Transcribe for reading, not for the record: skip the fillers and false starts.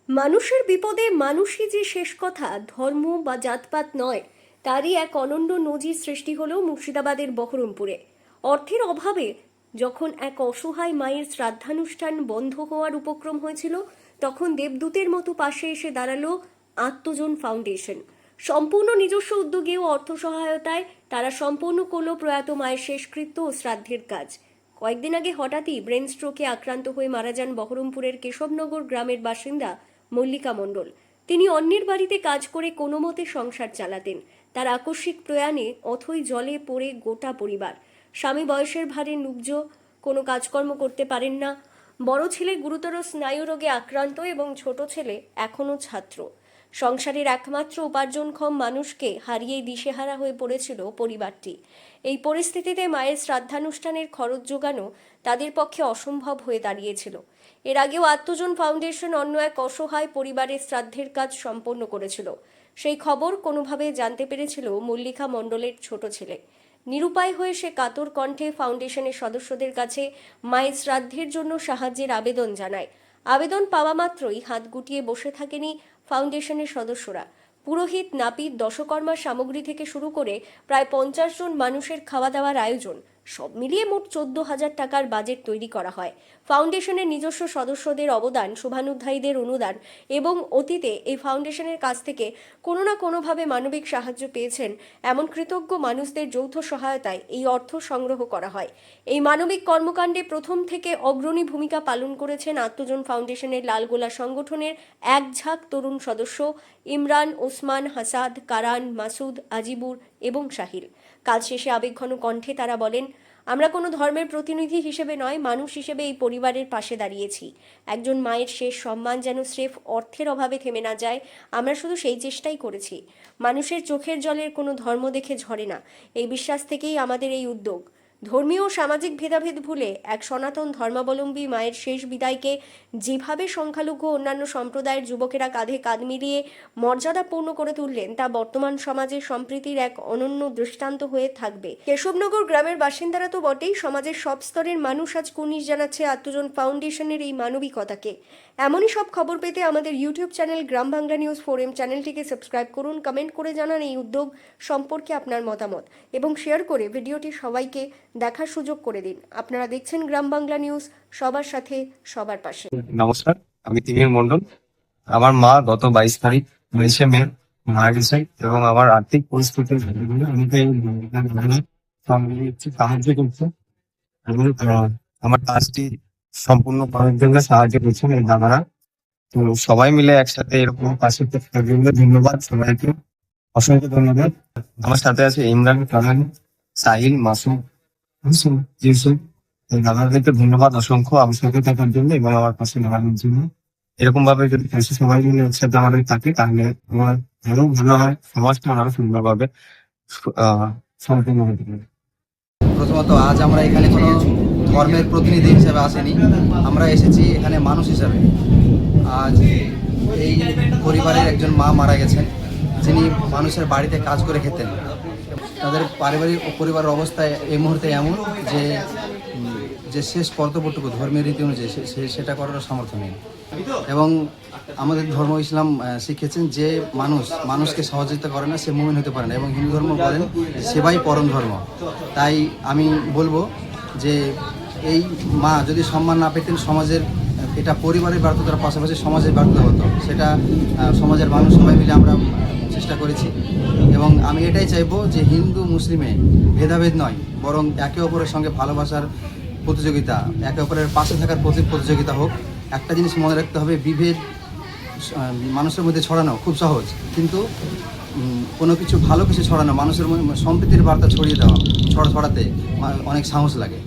মানুষের বিপদে মানুষই যে শেষ কথা, ধর্ম বা জাতপাত নয়, তারই এক অনন্য নজির সৃষ্টি হলো মুর্শিদাবাদের বহরমপুরে। অর্থের অভাবে যখন এক অসহায় মায়ের শ্রাদ্ধানুষ্ঠান বন্ধ হওয়ার উপক্রম হয়েছিল, তখন দেবদূতের মতো পাশে এসে দাঁড়ালো আত্মজন ফাউন্ডেশন। সম্পূর্ণ নিজস্ব উদ্যোগে ও অর্থ সহায়তায় তারা সম্পন্ন করলো প্রয়াত মায়ের শেষকৃত্য ও শ্রাদ্ধের কাজ। কয়েকদিন আগে হঠাৎই ব্রেন স্ট্রোকে আক্রান্ত হয়ে মারা যান বহরমপুরের কেশবনগর গ্রামের বাসিন্দা মল্লিকা মণ্ডল। তিনি অন্যের বাড়িতে কাজ করে কোনো মতে সংসার চালাতেন। তার আকস্মিক প্রয়াণে অথই জলে পড়ে গোটা পরিবার। স্বামী বয়সের ভারে নুব্জ, কোনো কাজকর্ম করতে পারেন না। বড় ছেলে গুরুতর স্নায়ুরোগে আক্রান্ত এবং ছোট ছেলে এখনও ছাত্র। সংসারের একমাত্র উপার্জনক্ষম মানুষকে হারিয়েই দিশেহারা হয়ে পড়েছিল পরিবারটি। এই পরিস্থিতিতে মায়ের শ্রাদ্ধানুষ্ঠানের খরচ জোগানো তাদের পক্ষে অসম্ভব হয়ে দাঁড়িয়েছিল। এর আগেও আত্মজন ফাউন্ডেশন অন্য এক অসহায় পরিবারের শ্রাদ্ধের কাজ সম্পন্ন করেছিল। সেই খবর কোনোভাবে জানতে পেরেছিল মল্লিকা মণ্ডলের ছোট ছেলে। নিরুপায় হয়ে সে কাতর কণ্ঠে ফাউন্ডেশনের সদস্যদের কাছে মায়ের শ্রাদ্ধের জন্য সাহায্যের আবেদন জানায়। আবেদন পাওয়া মাত্রই হাত গুটিয়ে বসে থাকেনি ফাউন্ডেশনের সদস্যরা। পুরোহিত, নাপিত, দশকর্মা সামগ্রী থেকে শুরু করে প্রায় 50 জন মানুষের খাওয়া দাওয়ার আয়োজন, সব মিলিয়ে মোট 14,000 টাকার বাজেট তৈরি করা হয়। ফাউন্ডেশনের নিজস্ব সদস্যদের অবদান, শুভানুধ্যায়ীদের অনুদান এবং অতীতে এই ফাউন্ডেশনের কাছ থেকে কোনো না কোনোভাবে মানবিক সাহায্য পেয়েছেন এমন কৃতজ্ঞ মানুষদের যৌথ সহায়তায় এই অর্থ সংগ্রহ করা হয়। এই মানবিক কর্মকাণ্ডে প্রথম থেকে অগ্রণী ভূমিকা পালন করেছেন আত্মজন ফাউন্ডেশনের লালগোলা সংগঠনের এক ঝাঁক তরুণ সদস্য ইমরান, ওসমান, হাসাদ, কারান, মাসুদ, আজিবুর এবং শাহিল। কাজ শেষে আবেগঘন কণ্ঠে তারা বলেন, আমরা কোনো ধর্মের প্রতিনিধি হিসেবে নয়, মানুষ হিসেবে এই পরিবারের পাশে দাঁড়িয়েছি। একজন মায়ের শেষ সম্মান যেন স্রেফ অর্থের অভাবে থেমে না যায়, আমরা শুধু সেই চেষ্টাই করেছি। মানুষের চোখের জলের কোনো ধর্ম দেখে ঝরে না, এই বিশ্বাস থেকেই আমাদের এই উদ্যোগ। ধর্মীয় ও সামাজিক ভেদাভেদ ভুলে এক সনাতন ধর্মাবলম্বী মায়ের শেষ বিদায়কে যেভাবে সংখ্যালঘু অন্যান্য সম্প্রদায়ের যুবকেরা কাঁধে কাঁধ মিলিয়ে মর্যাদাপূর্ণ করে তুললেন, তা বর্তমান সমাজে সম্প্রীতির এক অনন্য দৃষ্টান্ত হয়ে থাকবে। কেশবনগর গ্রামের বাসিন্দারা তো বটেই, সমাজের সব স্তরের মানুষ আজ কুর্নিশ জানাচ্ছে আত্মজন ফাউন্ডেশনের এই মানবিকতাকে। এমনই সব খবর পেতে আমাদের ইউটিউব চ্যানেল গ্রাম বাংলা নিউজ 4M চ্যানেলটিকে সাবস্ক্রাইব করুন, কমেন্ট করে জানান এই উদ্যোগ সম্পর্কে আপনার মতামত এবং শেয়ার করে ভিডিওটি সবাইকে দেখার সুযোগ করে দিন। আপনারা দেখছেন গ্রাম বাংলা নিউজ, সবার সাথে সবার পাশে। নমস্কার, আমি তিমির মন্ডল। আমার মা গত 22 তারিখ 22শে মে মারা গেছে এবং আমার আর্থিক পরিস্থিতি আমাকে সাহায্য করছে এবং আমার কাজটি সম্পূর্ণ করার জন্য সাহায্য করছেন এই দাদারা। তো সবাই মিলে একসাথে এরকম পাশে থাকার জন্য ধন্যবাদ সবাইকে, অসংখ্য ধন্যবাদ। আমার সাথে আছে ইমরান, কারান, সাহিল, মাসুম, ইউসুফ। দাদাদেরকে ধন্যবাদ অসংখ্য আমার সাথে থাকার জন্য এবং আমার পাশে দাঁড়ানোর জন্য। এরকম ভাবে যদি সবাই মিলে একসাথে আমাদের থাকে তাহলে আমার আরো ভালো হয়, সমাজটা আরো সুন্দরভাবে সম্পূর্ণ হতে পারে। প্রথমত আজ আমরা এখানে কোনো ধর্মের প্রতিনিধি হিসেবে আসেনি, আমরা এসেছি এখানে মানুষ হিসাবে। আজ এই পরিবারের একজন মা মারা গেছেন, যিনি মানুষের বাড়িতে কাজ করে খেতেন। তাদের পারিবারিক ও পরিবারের অবস্থা এই মুহূর্তে এমন যে শেষ কর্তব্যটুকু ধর্মীয় রীতি অনুযায়ী সেটা করার সামর্থ্য নেই। এবং আমাদের ধর্ম ইসলাম শিখেছেন যে মানুষকে সহযোগিতা করে না সে মুমিন হতে পারে না, এবং হিন্দু ধর্ম বলেন সেবাই পরম ধর্ম। তাই আমি বলবো যে এই মা যদি সম্মান না পেতেন, সমাজের এটা পরিবারের ব্যর্থতার পাশাপাশি সমাজের ব্যর্থতা হতো। সেটা সমাজের মানুষ সবাই মিলে আমরা চেষ্টা করেছি এবং আমি এটাই চাইবো যে হিন্দু মুসলিমে ভেদাভেদ নয়, বরং একে অপরের সঙ্গে ভালোবাসার প্রতিযোগিতা, একে অপরের পাশে থাকার প্রতিযোগিতা হোক। একটা জিনিস মনে রাখতে হবে, বিভেদ মানুষের মধ্যে ছড়ানো খুব সহজ, কিন্তু কোনো কিছু ভালো কিছু ছড়ানো, মানুষের মধ্যে সম্প্রীতির বার্তা ছড়িয়ে দেওয়া ছড়াতে অনেক সাহস লাগে।